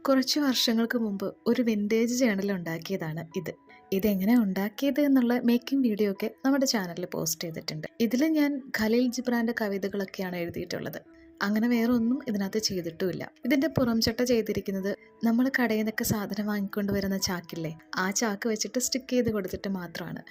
കുറച്ച് വർഷങ്ങൾക്ക് മുമ്പ് ഒരു വിൻറ്റേജ് ജേണൽ ഉണ്ടാക്കിയതാണ് ഇത്. ഇതെങ്ങനെ ഉണ്ടാക്കിയത് എന്നുള്ള മേക്കിംഗ് വീഡിയോ ഒക്കെ നമ്മുടെ ചാനലിൽ പോസ്റ്റ് ചെയ്തിട്ടുണ്ട്. ഇതിൽ ഞാൻ ഖലീൽ ജിബ്രാൻ്റെ കവിതകളൊക്കെയാണ് എഴുതിയിട്ടുള്ളത്. അങ്ങനെ വേറെ ഒന്നും ഇതിനകത്ത് ചെയ്തിട്ടുമില്ല. ഇതിൻ്റെ പുറംചട്ട ചെയ്തിരിക്കുന്നത് നമ്മൾ കടയിൽ നിന്നൊക്കെ സാധനം വാങ്ങിക്കൊണ്ട് വരുന്ന ചാക്കില്ലേ, ആ ചാക്ക് വെച്ചിട്ട് സ്റ്റിക്ക് ചെയ്ത് കൊടുത്തിട്ട് മാത്രമാണ്.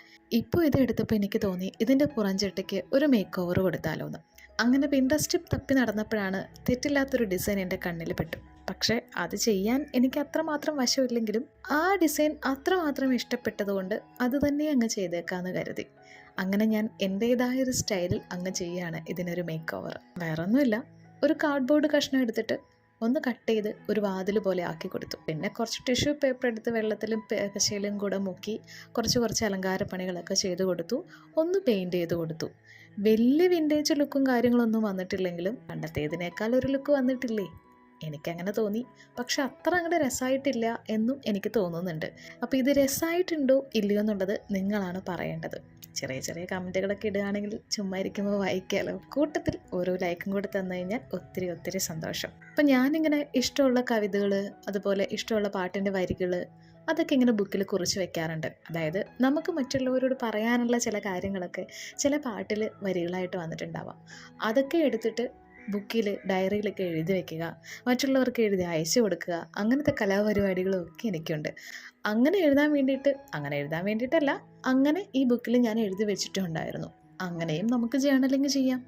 ഇപ്പോൾ ഇത് എടുത്തപ്പോൾ എനിക്ക് തോന്നി ഇതിൻ്റെ പുറംചട്ടയ്ക്ക് ഒരു മേക്ക് ഓവർ കൊടുത്താലോ എന്ന്. അങ്ങനെ പിൻട്രസ്റ്റ് തപ്പി നടന്നപ്പോഴാണ് തെറ്റില്ലാത്തൊരു ഡിസൈൻ എൻ്റെ കണ്ണിൽ പെട്ടു. പക്ഷേ അത് ചെയ്യാൻ എനിക്ക് അത്രമാത്രം വശമില്ലെങ്കിലും ആ ഡിസൈൻ അത്രമാത്രം ഇഷ്ടപ്പെട്ടതുകൊണ്ട് അത് തന്നെ അങ്ങ് ചെയ്തേക്കാമെന്ന് കരുതി. അങ്ങനെ ഞാൻ എൻ്റേതായൊരു സ്റ്റൈലിൽ അങ്ങ് ചെയ്യാണ് ഇതിനൊരു മേക്ക് ഓവർ. വേറൊന്നുമില്ല, ഒരു കാർഡ്ബോർഡ് കഷ്ണം എടുത്തിട്ട് ഒന്ന് കട്ട് ചെയ്ത് ഒരു വാതിൽ പോലെ ആക്കി കൊടുത്തു. പിന്നെ കുറച്ച് ടിഷ്യൂ പേപ്പർ എടുത്ത് വെള്ളത്തിലും പശയിലും കൂടെ മുക്കി കുറച്ച് അലങ്കാര പണികളൊക്കെ ചെയ്ത് കൊടുത്തു. ഒന്ന് പെയിൻറ്റ് ചെയ്ത് കൊടുത്തു. വലിയ വിൻറ്റേജ് ലുക്കും കാര്യങ്ങളൊന്നും വന്നിട്ടില്ലെങ്കിലും പണ്ടത്തേതിനേക്കാൾ ഒരു ലുക്ക് വന്നിട്ടില്ലേ, എനിക്കങ്ങനെ തോന്നി. പക്ഷെ അത്ര അങ്ങോട്ട് രസമായിട്ടില്ല എന്നും എനിക്ക് തോന്നുന്നുണ്ട്. അപ്പോൾ ഇത് രസമായിട്ടുണ്ടോ ഇല്ലയോ എന്നുള്ളത് നിങ്ങളാണ് പറയേണ്ടത്. ചെറിയ കമൻറ്റുകളൊക്കെ ഇടുകയാണെങ്കിൽ ചുമ്മാ ഇരിക്കുമ്പോൾ വായിക്കാമല്ലോ. കൂട്ടത്തിൽ ഓരോ ലൈക്കും കൂടെ തന്നു കഴിഞ്ഞാൽ ഒത്തിരി സന്തോഷം. അപ്പം ഞാനിങ്ങനെ ഇഷ്ടമുള്ള കവിതകൾ, അതുപോലെ ഇഷ്ടമുള്ള പാട്ടിൻ്റെ വരികൾ, അതൊക്കെ ഇങ്ങനെ ബുക്കിൽ കുറിച്ച് വെക്കാറുണ്ട്. അതായത് നമുക്ക് മറ്റുള്ളവരോട് പറയാനുള്ള ചില കാര്യങ്ങളൊക്കെ ചില പാട്ടിൽ വരികളായിട്ട് വന്നിട്ടുണ്ടാവാം. അതൊക്കെ എടുത്തിട്ട് ബുക്കിൽ ഡയറിയിലൊക്കെ എഴുതി വയ്ക്കുക, മറ്റുള്ളവർക്ക് എഴുതി അയച്ചു കൊടുക്കുക, അങ്ങനത്തെ കലാപരിപാടികളും ഒക്കെ എനിക്കുണ്ട്. അങ്ങനെ എഴുതാൻ വേണ്ടിയിട്ടല്ല, അങ്ങനെ ഈ ബുക്കിൽ ഞാൻ എഴുതി വെച്ചിട്ടുണ്ടായിരുന്നു. അങ്ങനെയും നമുക്ക് ജേർണലിങ് ചെയ്യാം.